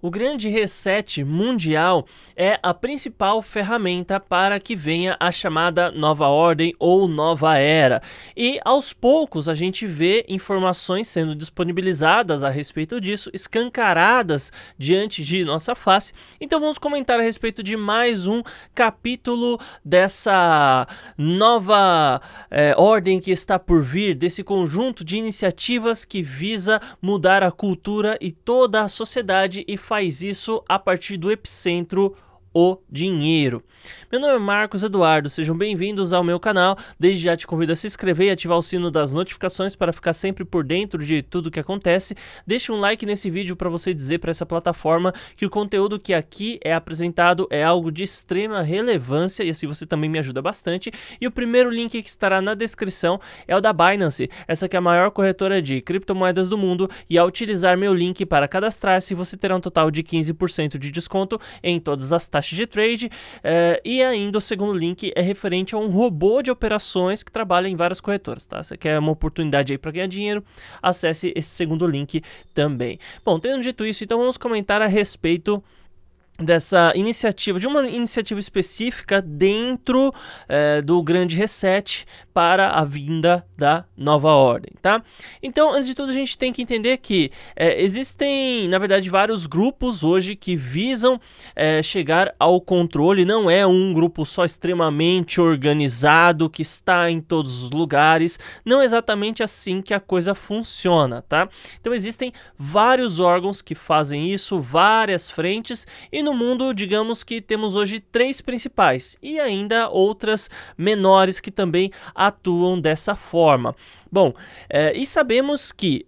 O grande reset mundial é a principal ferramenta para que venha a chamada nova ordem ou nova era. E aos poucos a gente vê informações sendo disponibilizadas a respeito disso, escancaradas diante de nossa face. Então vamos comentar a respeito de mais um capítulo dessa nova ordem que está por vir, desse conjunto de iniciativas que visa mudar a cultura e toda a sociedade e faz isso a partir do epicentro, o dinheiro. Meu nome é Marcos Eduardo, sejam bem-vindos ao meu canal. Desde já te convido a se inscrever e ativar o sino das notificações para ficar sempre por dentro de tudo que acontece. Deixe um like nesse vídeo para você dizer para essa plataforma que o conteúdo que aqui é apresentado é algo de extrema relevância e assim você também me ajuda bastante. E o primeiro link que estará na descrição é o da Binance, essa que é a maior corretora de criptomoedas do mundo, e ao utilizar meu link para cadastrar-se você terá um total de 15% de desconto em todas as taxas de trade, e ainda o segundo link é referente a um robô de operações que trabalha em várias corretoras, tá? Você quer uma oportunidade aí para ganhar dinheiro? Acesse esse segundo link também. Bom, tendo dito isso, então vamos comentar a respeito dessa iniciativa, de uma iniciativa específica dentro do grande reset para a vinda da nova ordem, tá? Então, antes de tudo, a gente tem que entender que existem, na verdade, vários grupos hoje que visam chegar ao controle. Não é um grupo só extremamente organizado que está em todos os lugares. Não é exatamente assim que a coisa funciona, tá? Então, existem vários órgãos que fazem isso, várias frentes, e no mundo, digamos que temos hoje 3 principais e ainda outras menores que também atuam dessa forma. Bom, e sabemos que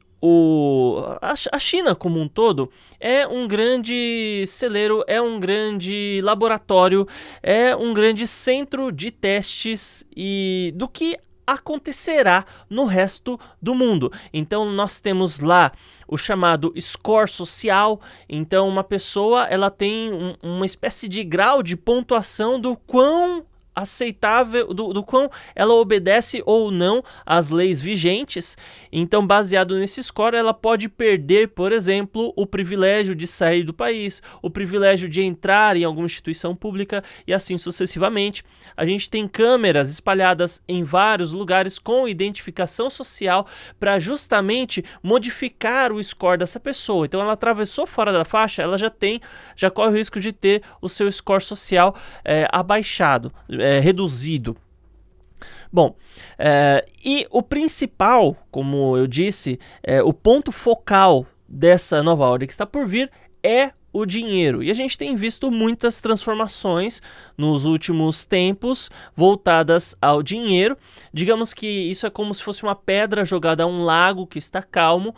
a China como um todo é um grande celeiro, é um grande laboratório, é um grande centro de testes e do que acontecerá no resto do mundo. Então nós temos lá o chamado score social. Então uma pessoa ela tem uma espécie de grau de pontuação do quão aceitável, do quão ela obedece ou não às leis vigentes. Então, baseado nesse score, ela pode perder, por exemplo, o privilégio de sair do país, o privilégio de entrar em alguma instituição pública e assim sucessivamente. A gente tem câmeras espalhadas em vários lugares com identificação social para justamente modificar o score dessa pessoa. Então, ela atravessou fora da faixa, ela já corre o risco de ter o seu score social abaixado, reduzido. Bom, e o principal, como eu disse, o ponto focal dessa nova ordem que está por vir é o dinheiro. E a gente tem visto muitas transformações nos últimos tempos voltadas ao dinheiro. Digamos que isso é como se fosse uma pedra jogada a um lago que está calmo,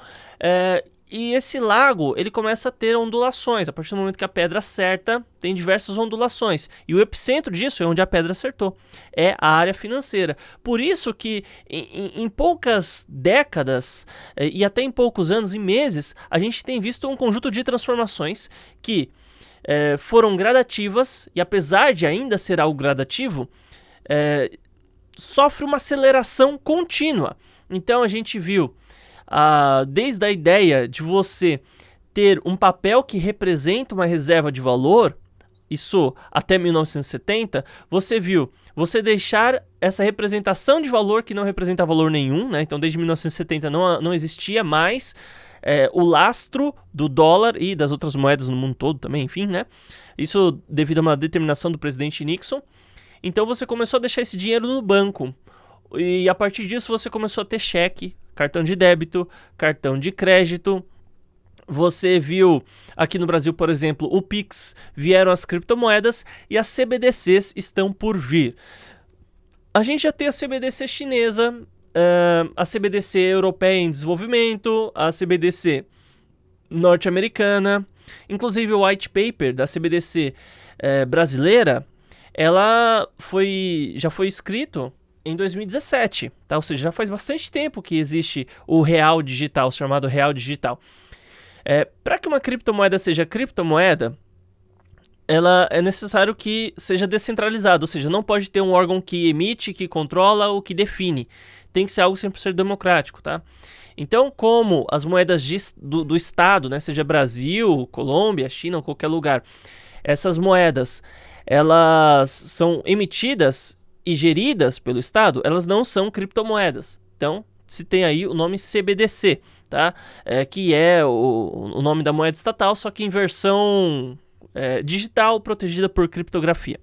e esse lago, ele começa a ter ondulações. A partir do momento que a pedra acerta, tem diversas ondulações. E o epicentro disso é onde a pedra acertou. É a área financeira. Por isso que em poucas décadas, e até em poucos anos e meses, a gente tem visto um conjunto de transformações que foram gradativas. E apesar de ainda ser algo gradativo, sofre uma aceleração contínua. Então a gente viu desde a ideia de você ter um papel que representa uma reserva de valor, isso até 1970, você viu você deixar essa representação de valor que não representa valor nenhum, né? Então desde 1970 não existia mais o lastro do dólar e das outras moedas no mundo todo também, enfim, né? Isso devido a uma determinação do presidente Nixon. Então você começou a deixar esse dinheiro no banco e a partir disso você começou a ter cheque, cartão de débito, cartão de crédito. Você viu aqui no Brasil, por exemplo, o Pix, vieram as criptomoedas e as CBDCs estão por vir. A gente já tem a CBDC chinesa, a CBDC europeia em desenvolvimento, a CBDC norte-americana, inclusive o white paper da CBDC brasileira, ela já foi escrito em 2017, tá? Ou seja, já faz bastante tempo que existe o real digital, chamado real digital. Para que uma criptomoeda seja criptomoeda, ela é necessário que seja descentralizada, ou seja, não pode ter um órgão que emite, que controla ou que define. tem que ser algo 100% democrático, tá? Então, como as moedas do Estado, né, seja Brasil, Colômbia, China ou qualquer lugar, essas moedas, elas são emitidas e geridas pelo Estado, elas não são criptomoedas. Então, se tem aí o nome CBDC, tá? Que é o nome da moeda estatal, só que em versão digital, protegida por criptografia.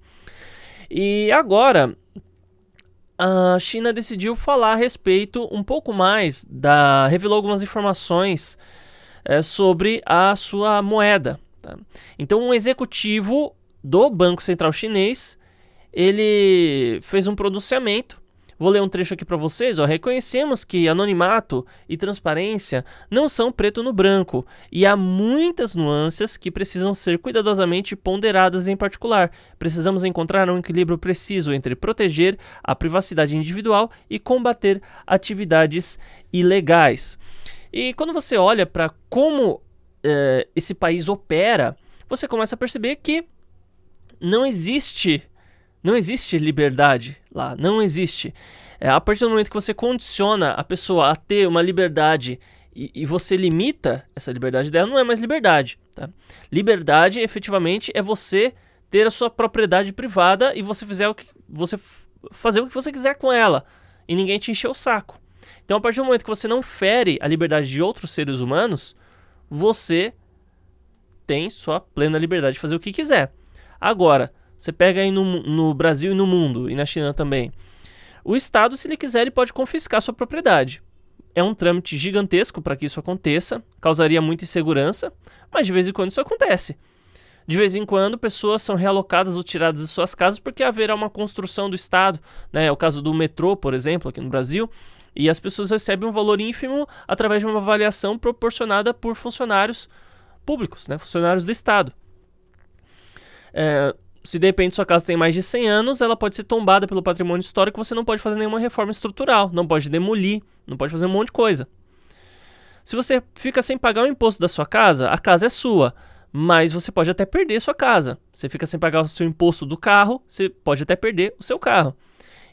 E agora, a China decidiu falar a respeito um pouco mais, revelou algumas informações sobre a sua moeda. Tá? Então, um executivo do Banco Central Chinês, ele fez um pronunciamento. Vou ler um trecho aqui para vocês. Reconhecemos que anonimato e transparência não são preto no branco e há muitas nuances que precisam ser cuidadosamente ponderadas em particular. Precisamos encontrar um equilíbrio preciso entre proteger a privacidade individual e combater atividades ilegais. E quando você olha para como esse país opera, você começa a perceber que não existe liberdade lá, não existe. A partir do momento que você condiciona a pessoa a ter uma liberdade e você limita essa liberdade dela, não é mais liberdade. Tá? Liberdade, efetivamente, é você ter a sua propriedade privada e você fazer o que você quiser com ela e ninguém te encher o saco. Então, a partir do momento que você não fere a liberdade de outros seres humanos, você tem sua plena liberdade de fazer o que quiser. Agora, você pega aí no Brasil e no mundo, e na China também. O Estado, se ele quiser, ele pode confiscar sua propriedade. É um trâmite gigantesco para que isso aconteça, causaria muita insegurança, mas de vez em quando isso acontece. De vez em quando, pessoas são realocadas ou tiradas de suas casas porque haverá uma construção do Estado. Né? É o caso do metrô, por exemplo, aqui no Brasil, e as pessoas recebem um valor ínfimo através de uma avaliação proporcionada por funcionários públicos, né? Funcionários do Estado. Se de repente sua casa tem mais de 100 anos, ela pode ser tombada pelo patrimônio histórico, você não pode fazer nenhuma reforma estrutural, não pode demolir, não pode fazer um monte de coisa. Se você fica sem pagar o imposto da sua casa, a casa é sua, mas você pode até perder sua casa. Você fica sem pagar o seu imposto do carro, você pode até perder o seu carro.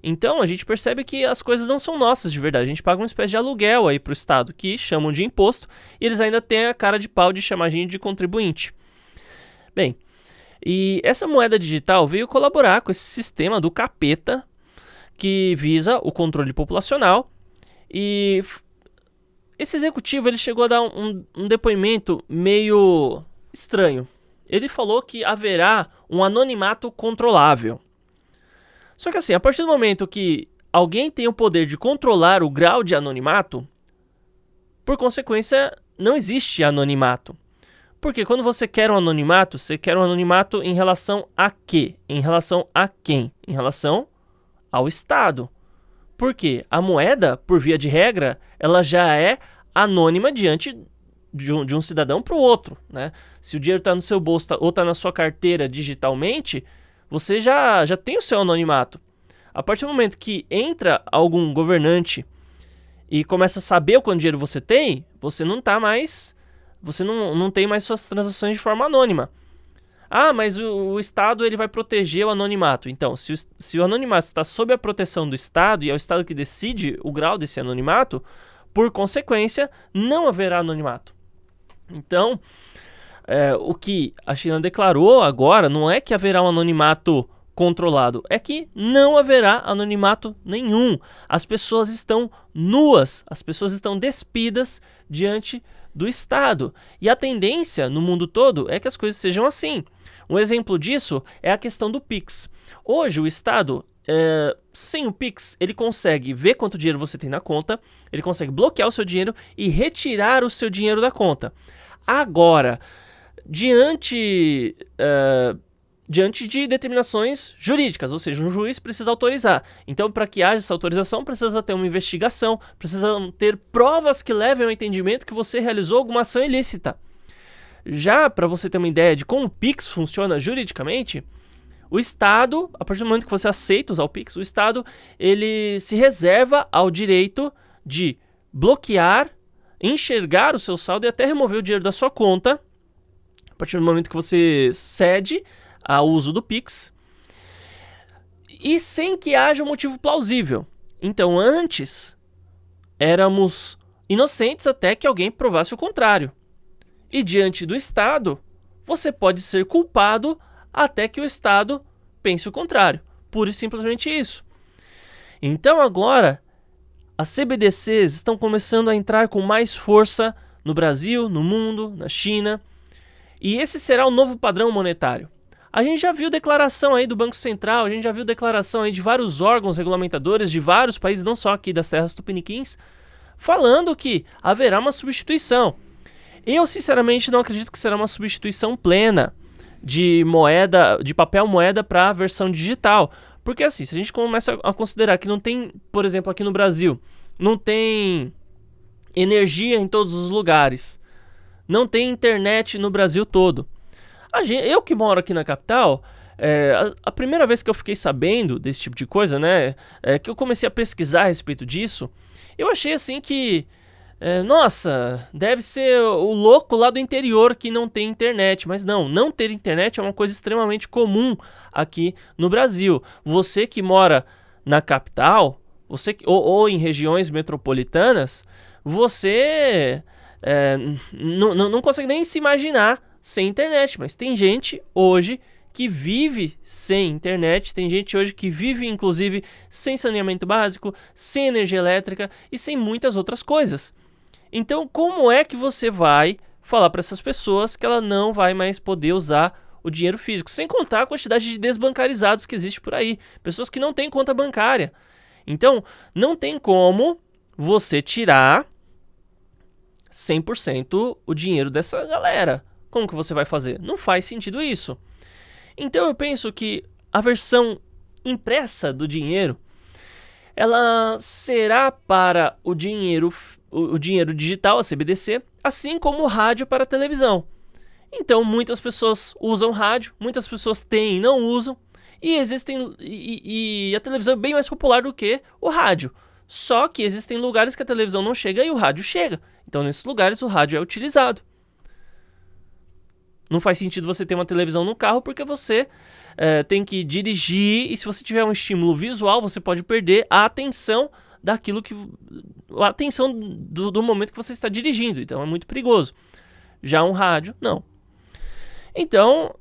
Então a gente percebe que as coisas não são nossas de verdade, a gente paga uma espécie de aluguel aí pro Estado, que chamam de imposto, e eles ainda têm a cara de pau de chamar a gente de contribuinte. Bem, e essa moeda digital veio colaborar com esse sistema do capeta que visa o controle populacional. E esse executivo ele chegou a dar um depoimento meio estranho. Ele falou que haverá um anonimato controlável. Só que assim, a partir do momento que alguém tem o poder de controlar o grau de anonimato, por consequência, não existe anonimato. Porque quando você quer um anonimato, você quer um anonimato em relação a quê? Em relação a quem? Em relação ao Estado. Porque a moeda, por via de regra, ela já é anônima diante de um cidadão para o outro. Né? Se o dinheiro está no seu bolso ou está na sua carteira digitalmente, você já tem o seu anonimato. A partir do momento que entra algum governante e começa a saber o quanto dinheiro você tem, você não tá mais... Você não tem mais suas transações de forma anônima. Ah, mas o Estado ele vai proteger o anonimato. Então, se o anonimato está sob a proteção do Estado e é o Estado que decide o grau desse anonimato, por consequência, não haverá anonimato. Então, o que a China declarou agora não é que haverá um anonimato controlado, é que não haverá anonimato nenhum. As pessoas estão nuas, as pessoas estão despidas diante do Estado. E a tendência no mundo todo é que as coisas sejam assim. Um exemplo disso é a questão do Pix. Hoje o Estado, sem o Pix, ele consegue ver quanto dinheiro você tem na conta, ele consegue bloquear o seu dinheiro e retirar o seu dinheiro da conta. Agora, diante de determinações jurídicas, ou seja, um juiz precisa autorizar. Então, para que haja essa autorização, precisa ter uma investigação, precisa ter provas que levem ao entendimento que você realizou alguma ação ilícita. Já para você ter uma ideia de como o Pix funciona juridicamente, o Estado, a partir do momento que você aceita usar o Pix, o Estado ele se reserva ao direito de bloquear, enxergar o seu saldo e até remover o dinheiro da sua conta, a partir do momento que você cede ao uso do Pix, e sem que haja um motivo plausível. Então, antes éramos inocentes até que alguém provasse o contrário. E diante do Estado, você pode ser culpado até que o Estado pense o contrário. Pura e simplesmente isso. Então agora, as CBDCs estão começando a entrar com mais força no Brasil, no mundo, na China. E esse será o novo padrão monetário. A gente já viu declaração aí do Banco Central, a gente já viu declaração aí de vários órgãos regulamentadores de vários países, não só aqui das terras tupiniquins, falando que haverá uma substituição. Eu, sinceramente, não acredito que será uma substituição plena de moeda, de papel moeda para a versão digital. Porque assim, se a gente começa a considerar que não tem, por exemplo, aqui no Brasil, não tem energia em todos os lugares, não tem internet no Brasil todo. Eu que moro aqui na capital, a primeira vez que eu fiquei sabendo desse tipo de coisa, né, que eu comecei a pesquisar a respeito disso, eu achei assim que, nossa, deve ser o louco lá do interior que não tem internet. Mas não ter internet é uma coisa extremamente comum aqui no Brasil. Você que mora na capital, ou em regiões metropolitanas, você não consegue nem se imaginar sem internet. Mas tem gente hoje que vive sem internet, tem gente hoje que vive inclusive sem saneamento básico, sem energia elétrica e sem muitas outras coisas. Então, como é que você vai falar para essas pessoas que ela não vai mais poder usar o dinheiro físico? Sem contar a quantidade de desbancarizados que existe por aí, pessoas que não têm conta bancária. Então, não tem como você tirar 100% o dinheiro dessa galera. Como que você vai fazer? Não faz sentido isso. Então eu penso que a versão impressa do dinheiro, ela será para o dinheiro digital, a CBDC, assim como o rádio para a televisão. Então muitas pessoas usam rádio, muitas pessoas têm e não usam, e a televisão é bem mais popular do que o rádio. Só que existem lugares que a televisão não chega e o rádio chega. Então nesses lugares o rádio é utilizado. Não faz sentido você ter uma televisão no carro porque você tem que dirigir, e se você tiver um estímulo visual, você pode perder a atenção do momento que você está dirigindo. Então é muito perigoso. Já um rádio, não. Então,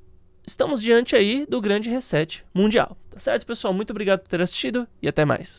estamos diante aí do grande reset mundial. Tá certo, pessoal? Muito obrigado por ter assistido e até mais.